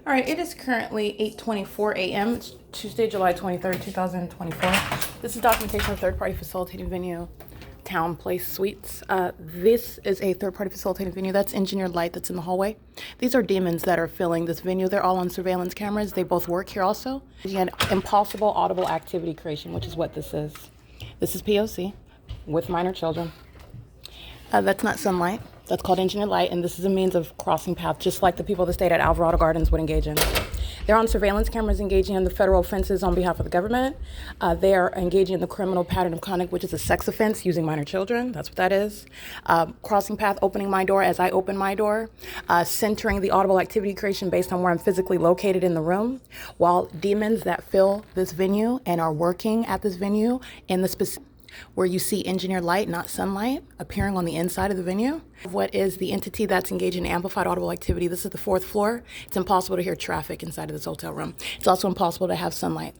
All right, it is currently 8:24 a.m. It's Tuesday, July 23rd, 2024. This is documentation of third-party facilitating venue, TOWNEPLACE Suites. This is a third-party facilitating venue. That's engineered light that's in the hallway. These are demons that are filling this venue. They're all on surveillance cameras. They both work here also. Again, impossible audible activity creation, which is what this is. This is P.O.C. with minor children. That's not sunlight. That's called engineered light, and this is a means of crossing paths, just like the people that stayed at Alvarado Gardens would engage in. They're on surveillance cameras engaging in the federal offenses on behalf of the government. They are engaging in the criminal pattern of conduct, which is a sex offense using minor children. That's what that is. Crossing path, opening my door as I open my door. Centering the audible activity creation based on where I'm physically located in the room. While demons that fill this venue and are working at this venue in the specific where you see engineered light, not sunlight, appearing on the inside of the venue. What is the entity that's engaging in amplified audible activity? This is the 4th floor. It's impossible to hear traffic inside of this hotel room. It's also impossible to have sunlight.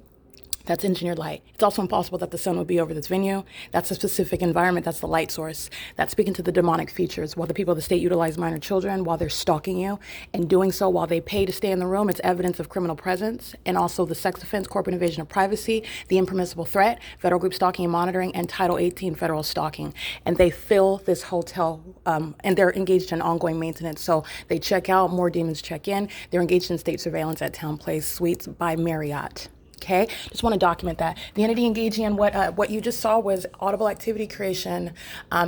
That's engineered light. It's also impossible that the sun would be over this venue. That's a specific environment. That's the light source. That's speaking to the demonic features. While the people of the state utilize minor children while they're stalking you and doing so while they pay to stay in the room, it's evidence of criminal presence and also the sex offense, corporate invasion of privacy, the impermissible threat, federal group stalking and monitoring, and Title 18 federal stalking. And they fill this hotel and they're engaged in ongoing maintenance. So they check out, more demons check in. They're engaged in state surveillance at TOWNEPLACE Suites by Marriott. Okay, just want to document that. The entity engaging in what you just saw was audible activity creation.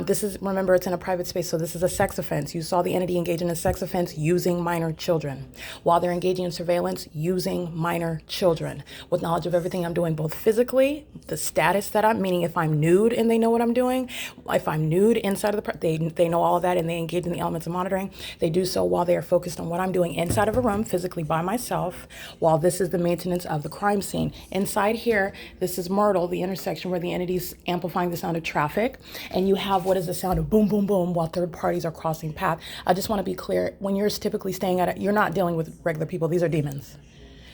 This is, remember, it's in a private space, so this is a sex offense. You saw the entity engage in a sex offense using minor children while they're engaging in surveillance using minor children with knowledge of everything I'm doing, both physically, the status that I'm, meaning if I'm nude and they know what I'm doing, if I'm nude inside of they know all of that and they engage in the elements of monitoring. They do so while they are focused on what I'm doing inside of a room physically by myself, while this is the maintenance of the crime scene. Inside here, this is Myrtle, the intersection where the entity's amplifying the sound of traffic, and you have what is the sound of boom, boom, boom while third parties are crossing path. I just want to be clear, when you're typically staying at it, you're not dealing with regular people. These are demons.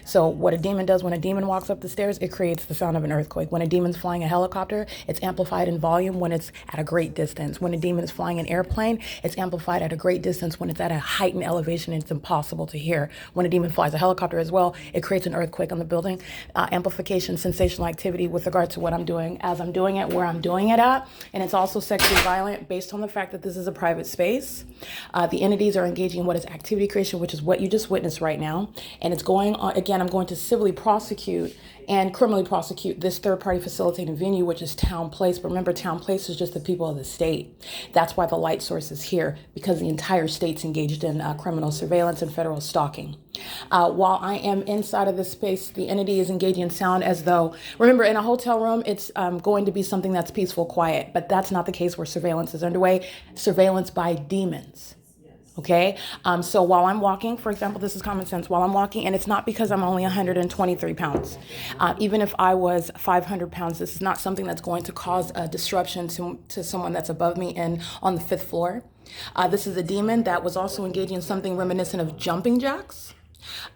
So what a demon does when a demon walks up the stairs, it creates the sound of an earthquake. When a demon's flying a helicopter, it's amplified in volume when it's at a great distance. When a demon is flying an airplane, it's amplified at a great distance when it's at a heightened elevation and it's impossible to hear. When a demon flies a helicopter as well, it creates an earthquake on the building. Amplification, sensational activity with regard to what I'm doing, as I'm doing it, where I'm doing it at. And it's also sexually violent based on the fact that this is a private space. The entities are engaging in what is activity creation, which is what you just witnessed right now. And it's going on, again, I'm going to civilly prosecute and criminally prosecute this third-party facilitating venue, which is TOWNEPLACE. But remember, TOWNEPLACE is just the people of the state. That's why the light source is here, because the entire state's engaged in criminal surveillance and federal stalking. While I am inside of this space, the entity is engaging in sound as though, remember, in a hotel room, it's going to be something that's peaceful, quiet, but that's not the case where surveillance is underway. Surveillance by demons. Okay, so while I'm walking, for example, this is common sense, while I'm walking, and it's not because I'm only 123 pounds. Even if I was 500 pounds, this is not something that's going to cause a disruption to someone that's above me and on the 5th floor. This is a demon that was also engaging in something reminiscent of jumping jacks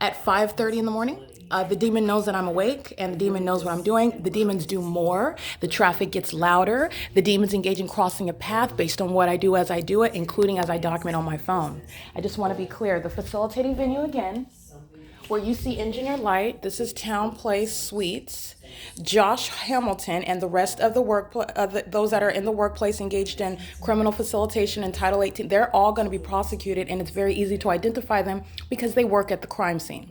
at 5:30 in the morning. The demon knows that I'm awake, and the demon knows what I'm doing. The demons do more. The traffic gets louder. The demons engage in crossing a path based on what I do as I do it, including as I document on my phone. I just want to be clear. The facilitating venue again, where you see engineered light, this is TOWNEPLACE Suites. Josh Hamilton and the rest of the those that are in the workplace engaged in criminal facilitation and Title 18, they're all going to be prosecuted, and it's very easy to identify them because they work at the crime scene.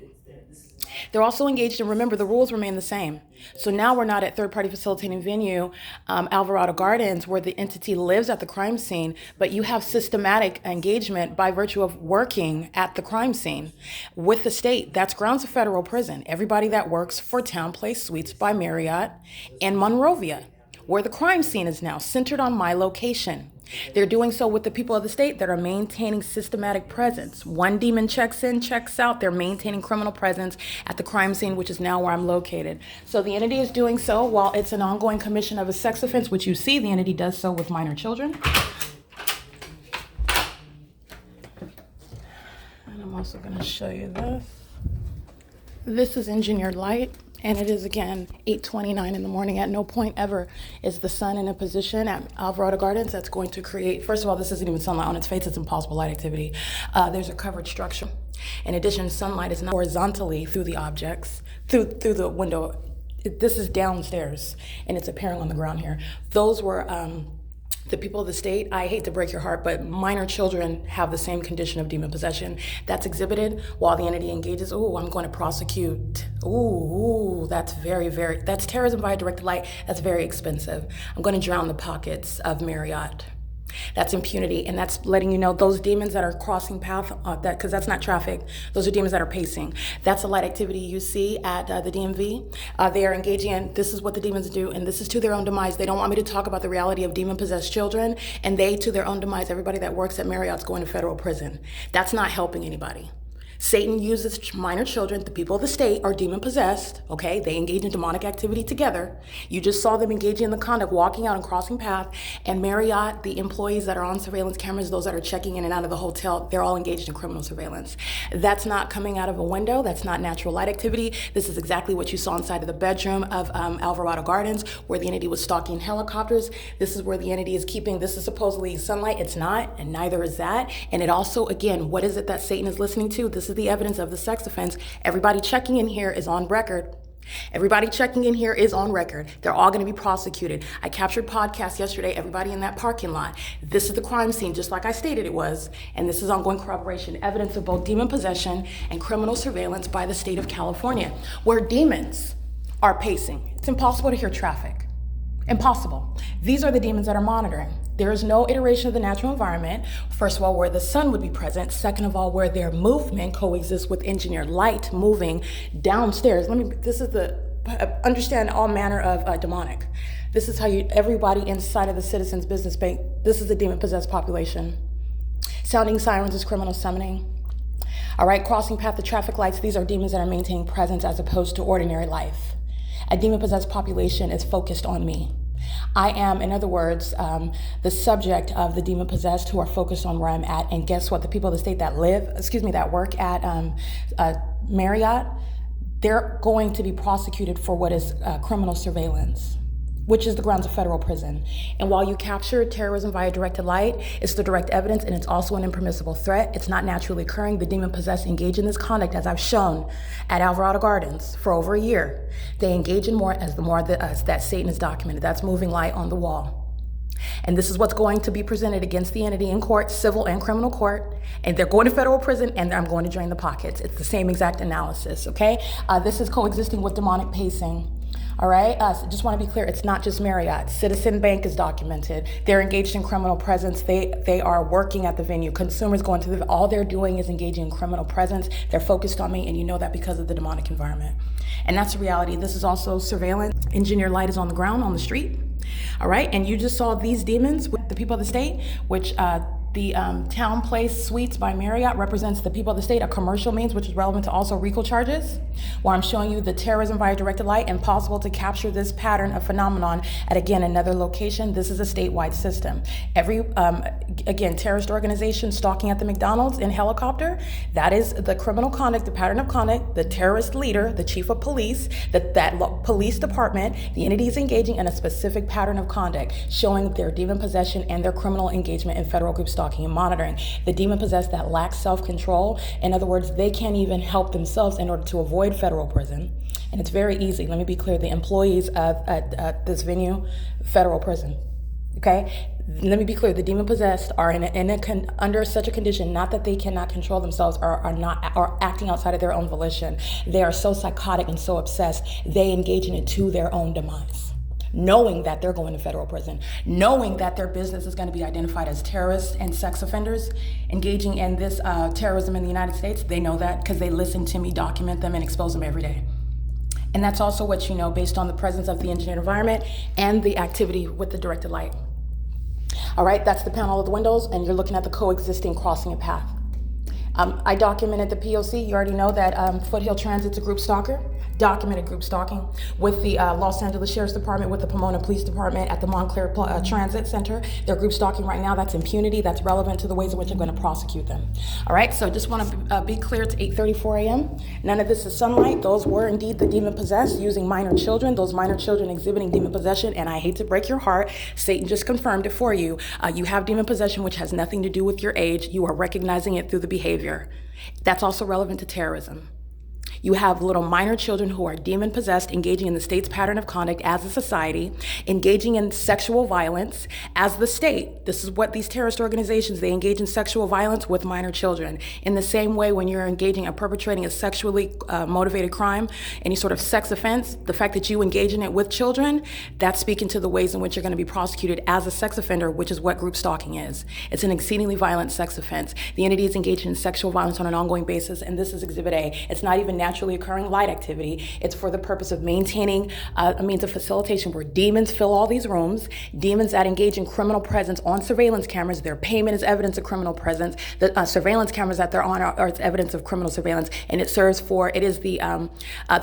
They're also engaged in, remember, the rules remain the same. So now we're not at third-party facilitating venue, Alvarado Gardens, where the entity lives at the crime scene, but you have systematic engagement by virtue of working at the crime scene with the state. That's grounds of federal prison. Everybody that works for TOWNEPLACE Suites by Marriott in Monrovia, where the crime scene is now centered on my location. They're doing so with the people of the state that are maintaining systematic presence. One demon checks in, checks out. They're maintaining criminal presence at the crime scene, which is now where I'm located. So the entity is doing so while it's an ongoing commission of a sex offense, which you see the entity does so with minor children. And I'm also going to show you this. This is engineered light. And it is, again, 8:29 in the morning. At no point ever is the sun in a position at Alvarado Gardens that's going to create, first of all, this isn't even sunlight on its face. It's impossible light activity. There's a covered structure. In addition, sunlight is not horizontally through the objects, through the window. This is downstairs, and it's appearing on the ground here. Those were the people of the state. I hate to break your heart, but minor children have the same condition of demon possession. That's exhibited while the entity engages. Ooh, I'm going to prosecute. Ooh, that's that's terrorism via directed light. That's very expensive. I'm going to drown the pockets of Marriott. That's impunity, and that's letting you know those demons that are crossing path, because that's not traffic. Those are demons that are pacing. That's a light activity you see at the DMV. They are engaging in, this is what the demons do, and this is to their own demise. They don't want me to talk about the reality of demon-possessed children, and they, to their own demise, everybody that works at Marriott's going to federal prison. That's not helping anybody. Satan uses minor children. The people of the state are demon-possessed, okay? They engage in demonic activity together. You just saw them engaging in the conduct, walking out and crossing path, and Marriott, the employees that are on surveillance cameras, those that are checking in and out of the hotel, they're all engaged in criminal surveillance. That's not coming out of a window. That's not natural light activity. This is exactly what you saw inside of the bedroom of Alvarado Gardens, where the entity was stalking helicopters. This is where the entity is keeping, this is supposedly sunlight. It's not, and neither is that. And it also, again, what is it that Satan is listening to? This is the evidence of the sex offense. Everybody checking in here is on record. Everybody checking in here is on record. They're all going to be prosecuted. I captured podcasts yesterday, everybody in that parking lot. This is the crime scene, just like I stated it was. And this is ongoing corroboration, evidence of both demon possession and criminal surveillance by the state of California, where demons are pacing. It's impossible to hear traffic. Impossible. These are the demons that are monitoring. There is no iteration of the natural environment, first of all, where the sun would be present. Second of all, where their movement coexists with engineered light moving downstairs. Understand all manner of demonic. This is how everybody inside of the Citizens Business Bank, this is the demon-possessed population. Sounding sirens is criminal summoning. All right, crossing path of traffic lights, these are demons that are maintaining presence as opposed to ordinary life. A demon-possessed population is focused on me. I am, in other words, the subject of the demon-possessed who are focused on where I'm at. And guess what? The people of the state that work at Marriott, they're going to be prosecuted for what is criminal surveillance, which is the grounds of federal prison. And while you capture terrorism via directed light, it's the direct evidence, and it's also an impermissible threat. It's not naturally occurring. The demon-possessed engage in this conduct, as I've shown at Alvarado Gardens for over a year. They engage in more as that Satan is documented. That's moving light on the wall. And this is what's going to be presented against the entity in court, civil and criminal court. And they're going to federal prison, and I'm going to drain the pockets. It's the same exact analysis, okay? This is coexisting with demonic pacing. All right, so just want to be clear, it's not just Marriott. Citizen Bank is documented. They're engaged in criminal presence. They are working at the venue. Consumers going to all they're doing is engaging in criminal presence. They're focused on me, and you know that because of the demonic environment. And that's the reality. This is also surveillance. Engineered light is on the ground, on the street. All right, and you just saw these demons with the people of the state, which the TOWNEPLACE Suites by Marriott represents the people of the state, a commercial means, which is relevant to also RICO charges, where I'm showing you the terrorism via directed light, impossible to capture this pattern of phenomenon at, again, another location. This is a statewide system. Every, again, terrorist organization stalking at the McDonald's in helicopter, that is the criminal conduct, the pattern of conduct, the terrorist leader, the chief of police, that police department, the entity is engaging in a specific pattern of conduct, showing their demon possession and their criminal engagement in federal group stalking and monitoring. The demon-possessed that lack self-control, in other words, they can't even help themselves in order to avoid federal prison. And it's very easy. Let me be clear. The employees of this venue, federal prison. Okay? Let me be clear. The demon-possessed are under such a condition, not that they cannot control themselves or are acting outside of their own volition. They are so psychotic and so obsessed, they engage in it to their own demise, knowing that they're going to federal prison, knowing that their business is going to be identified as terrorists and sex offenders engaging in this terrorism in the United States. They know that because they listen to me document them and expose them every day. And that's also what you know based on the presence of the engineered environment and the activity with the directed light. All right, that's the panel of the windows, and you're looking at the coexisting crossing a path. I documented the P.O.C. You already know that Foothill Transit's a group stalker, documented group stalking with the Los Angeles Sheriff's Department, with the Pomona Police Department at the Montclair Transit Center. They're group stalking right now. That's impunity. That's relevant to the ways in which I'm going to prosecute them. All right, so just want to be clear, it's 8:34 a.m. None of this is sunlight. Those were indeed the demon-possessed using minor children, those minor children exhibiting demon possession, and I hate to break your heart, Satan just confirmed it for you. You have demon possession, which has nothing to do with your age. You are recognizing it through the behavior. That's also relevant to terrorism. You have little minor children who are demon-possessed, engaging in the state's pattern of conduct as a society, engaging in sexual violence as the state. This is what these terrorist organizations, they engage in sexual violence with minor children. In the same way, when you're engaging and perpetrating a sexually motivated crime, any sort of sex offense, the fact that you engage in it with children, that's speaking to the ways in which you're going to be prosecuted as a sex offender, which is what group stalking is. It's an exceedingly violent sex offense. The entity is engaged in sexual violence on an ongoing basis, and this is Exhibit A. It's not even naturally occurring light activity. It's for the purpose of maintaining a means of facilitation where demons fill all these rooms, demons that engage in criminal presence on surveillance cameras. Their payment is evidence of criminal presence. The surveillance cameras that they're on are evidence of criminal surveillance, and it serves for, it is the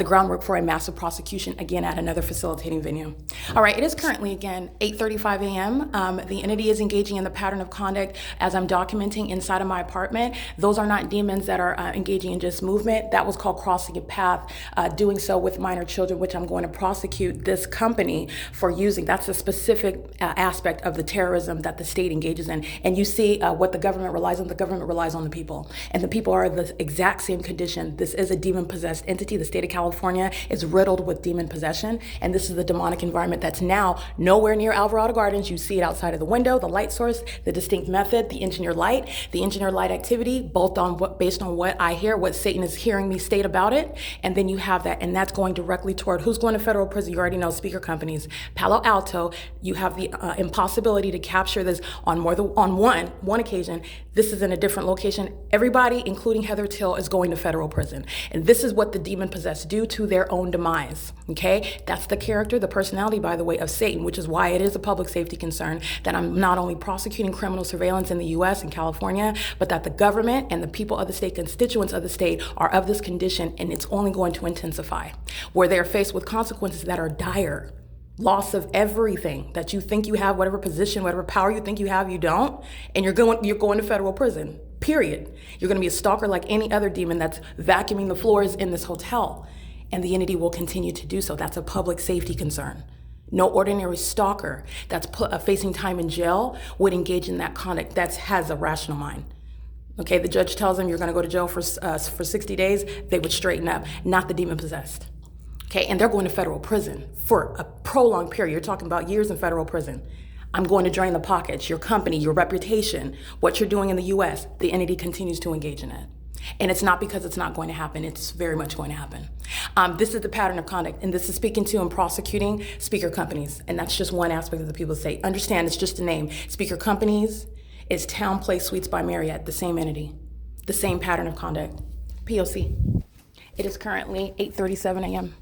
groundwork for a massive prosecution, again, at another facilitating venue. All right, it is currently, again, 8:35 a.m. The entity is engaging in the pattern of conduct as I'm documenting inside of my apartment. Those are not demons that are engaging in just movement. That was called crossing a path, doing so with minor children, which I'm going to prosecute this company for using. That's a specific aspect of the terrorism that the state engages in. And you see what the government relies on. The government relies on the people. And the people are the exact same condition. This is a demon-possessed entity. The state of California is riddled with demon possession. And this is the demonic environment that's now nowhere near Alvarado Gardens. You see it outside of the window, the light source, the distinct method, the engineered light activity, both on based on what I hear, what Satan is hearing me state about it. And then you have that, and that's going directly toward who's going to federal prison. You already know, speaker companies. Palo Alto, you have the impossibility to capture this on one occasion. This is in a different location. Everybody, including Heather Till, is going to federal prison. And this is what the demon-possessed do to their own demise, okay? That's the character, the personality, by the way, of Satan, which is why it is a public safety concern that I'm not only prosecuting criminal surveillance in the U.S. and California, but that the government and the people of the state, constituents of the state, are of this condition, and it's only going to intensify, where they're faced with consequences that are dire. Loss of everything that you think you have, whatever position, whatever power you think you have, you don't, and you're going to federal prison, period. You're going to be a stalker like any other demon that's vacuuming the floors in this hotel, and the entity will continue to do so. That's a public safety concern. No ordinary stalker that's facing time in jail would engage in that conduct. That has a rational mind. Okay, the judge tells them you're going to go to jail for 60 days. They would straighten up, not the demon-possessed. Okay, and they're going to federal prison for a prolonged period. You're talking about years in federal prison. I'm going to drain the pockets, your company, your reputation, what you're doing in the U.S. The entity continues to engage in it. And it's not because it's not going to happen. It's very much going to happen. This is the pattern of conduct, and this is speaking to and prosecuting speaker companies. And that's just one aspect of the people say. Understand, it's just a name. Speaker companies is TOWNEPLACE Suites by Marriott, the same entity, the same pattern of conduct. P.O.C. It is currently 8:37 a.m.